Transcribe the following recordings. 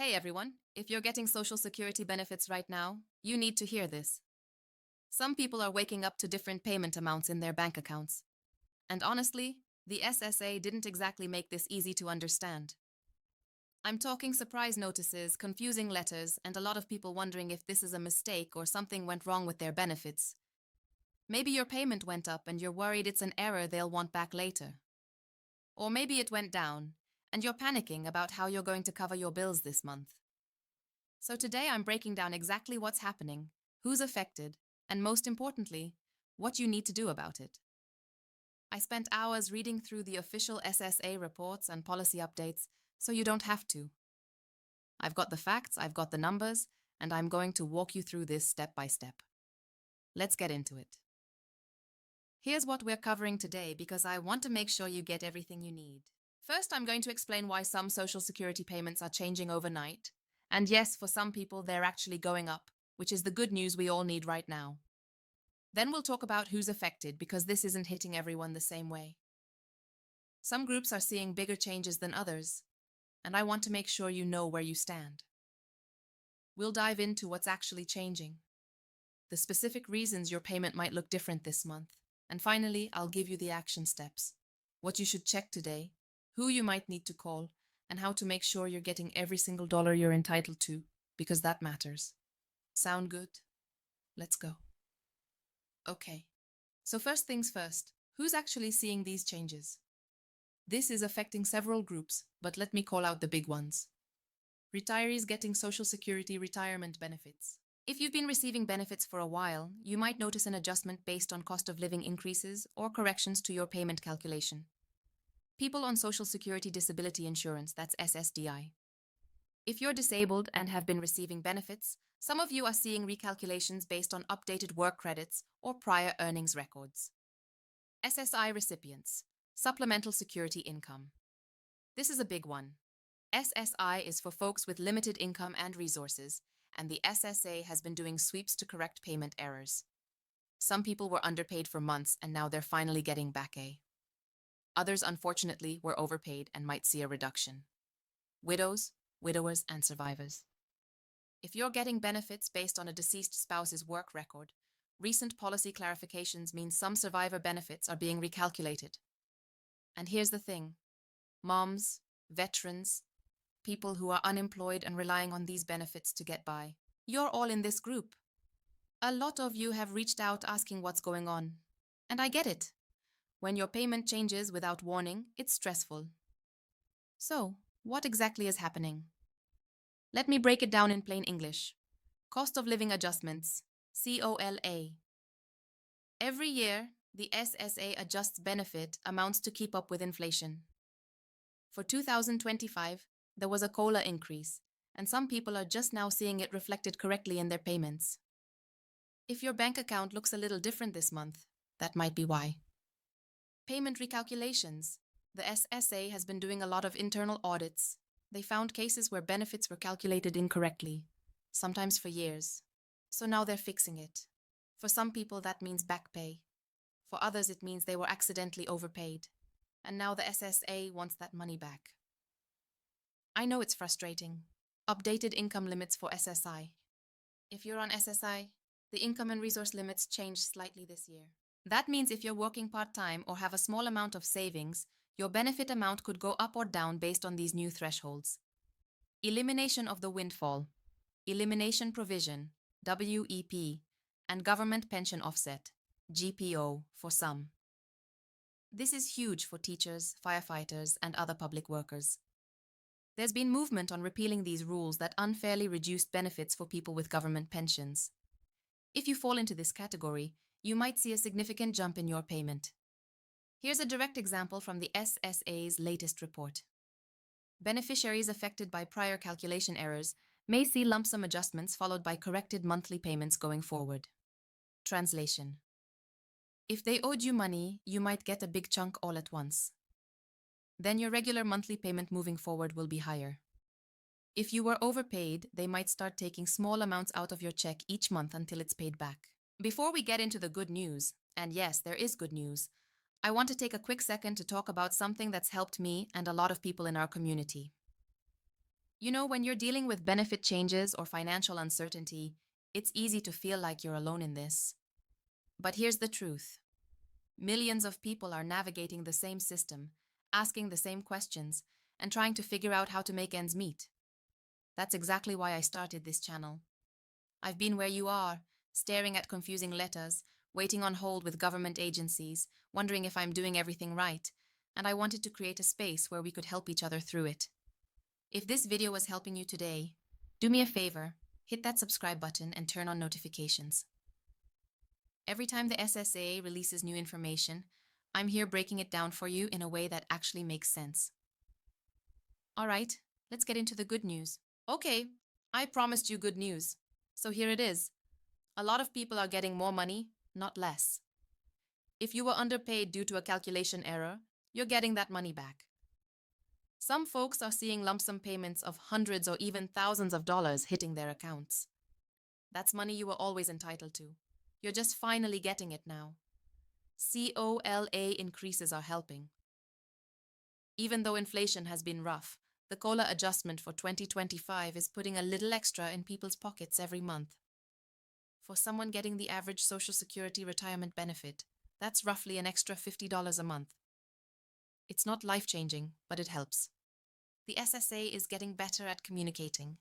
Hey everyone, if you're getting Social Security benefits right now, you need to hear this. Some people are waking up to different payment amounts in their bank accounts. And honestly, the SSA didn't exactly make this easy to understand. I'm talking surprise notices, confusing letters, and a lot of people wondering if this is a mistake or something went wrong with their benefits. Maybe your payment went up and you're worried it's an error they'll want back later. Or maybe it went down, and you're panicking about how you're going to cover your bills this month. So today I'm breaking down exactly what's happening, who's affected, and most importantly, what you need to do about it. I spent hours reading through the official SSA reports and policy updates, so you don't have to. I've got the facts, I've got the numbers, and I'm going to walk you through this step by step. Let's get into it. Here's what we're covering today because I want to make sure you get everything you need. First, I'm going to explain why some Social Security payments are changing overnight. And yes, for some people, they're actually going up, which is the good news we all need right now. Then we'll talk about who's affected because this isn't hitting everyone the same way. Some groups are seeing bigger changes than others, and I want to make sure you know where you stand. We'll dive into what's actually changing, the specific reasons your payment might look different this month, and finally, I'll give you the action steps, what you should check today, who you might need to call, and how to make sure you're getting every single dollar you're entitled to, because that matters. Sound good? Let's go. Okay. So first things first, who's actually seeing these changes? This is affecting several groups, but let me call out the big ones. Retirees getting Social Security retirement benefits. If you've been receiving benefits for a while, you might notice an adjustment based on cost of living increases or corrections to your payment calculation. People on Social Security Disability Insurance, that's SSDI. If you're disabled and have been receiving benefits, some of you are seeing recalculations based on updated work credits or prior earnings records. SSI recipients, Supplemental Security Income. This is a big one. SSI is for folks with limited income and resources, and the SSA has been doing sweeps to correct payment errors. Some people were underpaid for months and now they're finally getting back pay. Others, unfortunately, were overpaid and might see a reduction. Widows, widowers, and survivors. If you're getting benefits based on a deceased spouse's work record, recent policy clarifications mean some survivor benefits are being recalculated. And here's the thing. Moms, veterans, people who are unemployed and relying on these benefits to get by. You're all in this group. A lot of you have reached out asking what's going on. And I get it. When your payment changes without warning, it's stressful. So, what exactly is happening? Let me break it down in plain English. Cost of living adjustments, COLA. Every year, the SSA adjusts benefit amounts to keep up with inflation. For 2025, there was a COLA increase, and some people are just now seeing it reflected correctly in their payments. If your bank account looks a little different this month, that might be why. Payment recalculations. The SSA has been doing a lot of internal audits. They found cases where benefits were calculated incorrectly, sometimes for years. So now they're fixing it. For some people, that means back pay. For others, it means they were accidentally overpaid. And now the SSA wants that money back. I know it's frustrating. Updated income limits for SSI. If you're on SSI, the income and resource limits changed slightly this year. That means if you're working part-time or have a small amount of savings, your benefit amount could go up or down based on these new thresholds. Elimination of the windfall, elimination provision, WEP, and government pension offset, GPO, for some. This is huge for teachers, firefighters, and other public workers. There's been movement on repealing these rules that unfairly reduced benefits for people with government pensions. If you fall into this category, you might see a significant jump in your payment. Here's a direct example from the SSA's latest report. Beneficiaries affected by prior calculation errors may see lump sum adjustments followed by corrected monthly payments going forward. Translation. If they owed you money, you might get a big chunk all at once. Then your regular monthly payment moving forward will be higher. If you were overpaid, they might start taking small amounts out of your check each month until it's paid back. Before we get into the good news, and yes, there is good news, I want to take a quick second to talk about something that's helped me and a lot of people in our community. You know, when you're dealing with benefit changes or financial uncertainty, it's easy to feel like you're alone in this. But here's the truth. Millions of people are navigating the same system, asking the same questions, and trying to figure out how to make ends meet. That's exactly why I started this channel. I've been where you are, staring at confusing letters, waiting on hold with government agencies, wondering if I'm doing everything right, and I wanted to create a space where we could help each other through it. If this video was helping you today, do me a favor, hit that subscribe button and turn on notifications. Every time the SSA releases new information, I'm here breaking it down for you in a way that actually makes sense. Alright, let's get into the good news. Okay, I promised you good news. So here it is. A lot of people are getting more money, not less. If you were underpaid due to a calculation error, you're getting that money back. Some folks are seeing lump sum payments of hundreds or even thousands of dollars hitting their accounts. That's money you were always entitled to. You're just finally getting it now. COLA increases are helping. Even though inflation has been rough, the COLA adjustment for 2025 is putting a little extra in people's pockets every month. For someone getting the average Social Security retirement benefit, that's roughly an extra $50 a month. It's not life-changing, but it helps. The SSA is getting better at communicating.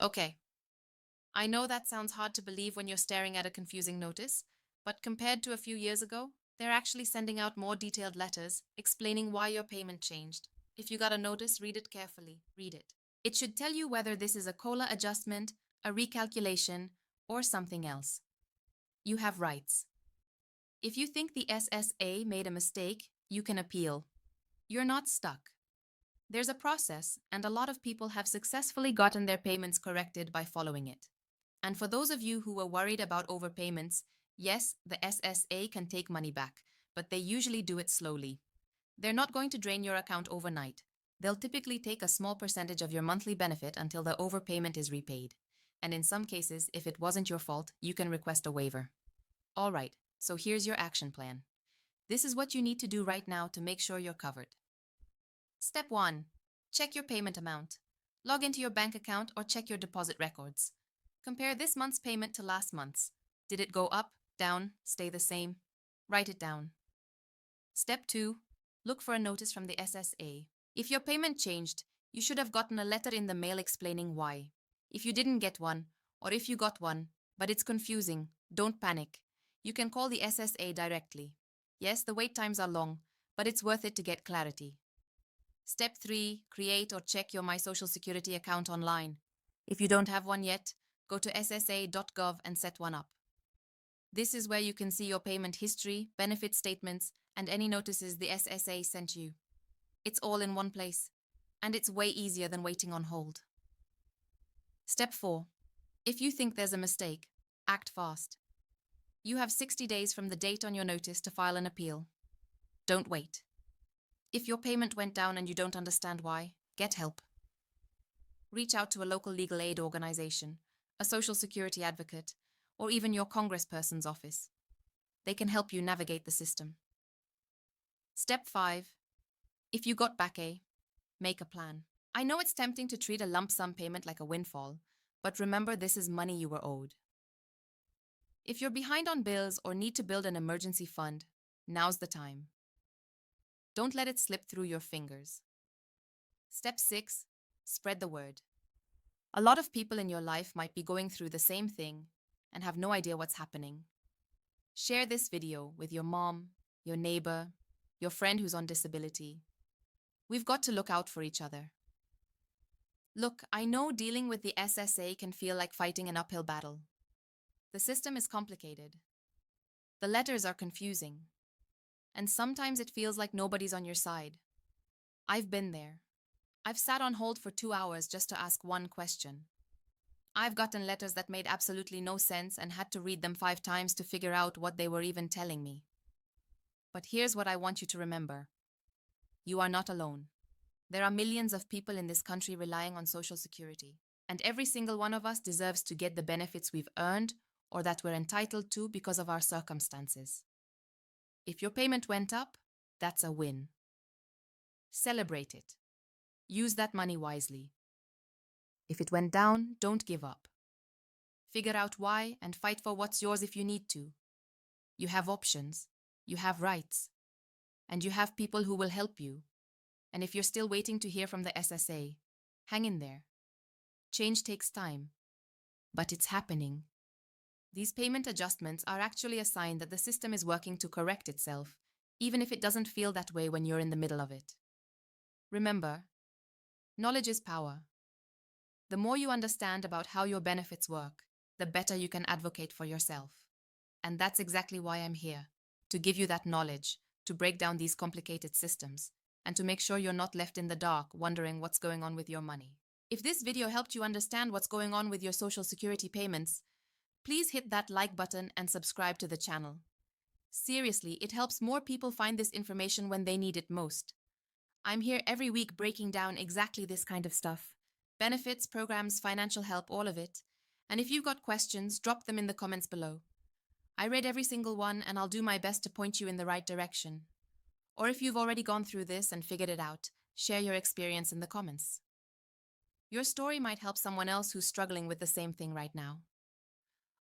Okay, I know that sounds hard to believe when you're staring at a confusing notice, but compared to a few years ago, they're actually sending out more detailed letters explaining why your payment changed. If you got a notice, read it carefully. Read it. It should tell you whether this is a COLA adjustment, a recalculation, or something else. You have rights. If you think the SSA made a mistake, you can appeal. You're not stuck. There's a process, and a lot of people have successfully gotten their payments corrected by following it. And for those of you who were worried about overpayments, yes, the SSA can take money back, but they usually do it slowly. They're not going to drain your account overnight. They'll typically take a small percentage of your monthly benefit until the overpayment is repaid. And in some cases, if it wasn't your fault, you can request a waiver. All right, so here's your action plan. This is what you need to do right now to make sure you're covered. Step 1. Check your payment amount. Log into your bank account or check your deposit records. Compare this month's payment to last month's. Did it go up, down, stay the same? Write it down. Step 2. Look for a notice from the SSA. If your payment changed, you should have gotten a letter in the mail explaining why. If you didn't get one, or if you got one, but it's confusing, don't panic. You can call the SSA directly. Yes, the wait times are long, but it's worth it to get clarity. Step 3. Create or check your My Social Security account online. If you don't have one yet, go to ssa.gov and set one up. This is where you can see your payment history, benefit statements, and any notices the SSA sent you. It's all in one place, and it's way easier than waiting on hold. Step 4. If you think there's a mistake, act fast. You have 60 days from the date on your notice to file an appeal. Don't wait. If your payment went down and you don't understand why, get help. Reach out to a local legal aid organization, a Social Security advocate, or even your congressperson's office. They can help you navigate the system. Step 5. If you got back A, make a plan. I know it's tempting to treat a lump sum payment like a windfall, but remember this is money you were owed. If you're behind on bills or need to build an emergency fund, now's the time. Don't let it slip through your fingers. Step 6. Spread the word. A lot of people in your life might be going through the same thing and have no idea what's happening. Share this video with your mom, your neighbor, your friend who's on disability. We've got to look out for each other. Look, I know dealing with the SSA can feel like fighting an uphill battle. The system is complicated. The letters are confusing. And sometimes it feels like nobody's on your side. I've been there. I've sat on hold for 2 hours just to ask one question. I've gotten letters that made absolutely no sense and had to read them 5 times to figure out what they were even telling me. But here's what I want you to remember. You are not alone. There are millions of people in this country relying on Social Security, and every single one of us deserves to get the benefits we've earned or that we're entitled to because of our circumstances. If your payment went up, that's a win. Celebrate it. Use that money wisely. If it went down, don't give up. Figure out why and fight for what's yours if you need to. You have options, you have rights, and you have people who will help you. And if you're still waiting to hear from the SSA, hang in there. Change takes time, but it's happening. These payment adjustments are actually a sign that the system is working to correct itself, even if it doesn't feel that way when you're in the middle of it. Remember, knowledge is power. The more you understand about how your benefits work, the better you can advocate for yourself. And that's exactly why I'm here, to give you that knowledge, to break down these complicated systems, and to make sure you're not left in the dark wondering what's going on with your money. If this video helped you understand what's going on with your Social Security payments, please hit that like button and subscribe to the channel. Seriously, it helps more people find this information when they need it most. I'm here every week breaking down exactly this kind of stuff. Benefits, programs, financial help, all of it. And if you've got questions, drop them in the comments below. I read every single one and I'll do my best to point you in the right direction. Or if you've already gone through this and figured it out, share your experience in the comments. Your story might help someone else who's struggling with the same thing right now.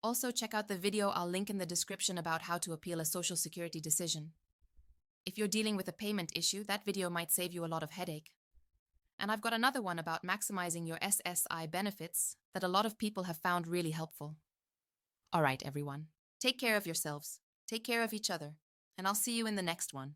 Also, check out the video I'll link in the description about how to appeal a Social Security decision. If you're dealing with a payment issue, that video might save you a lot of headache. And I've got another one about maximizing your SSI benefits that a lot of people have found really helpful. All right, everyone. Take care of yourselves, take care of each other, and I'll see you in the next one.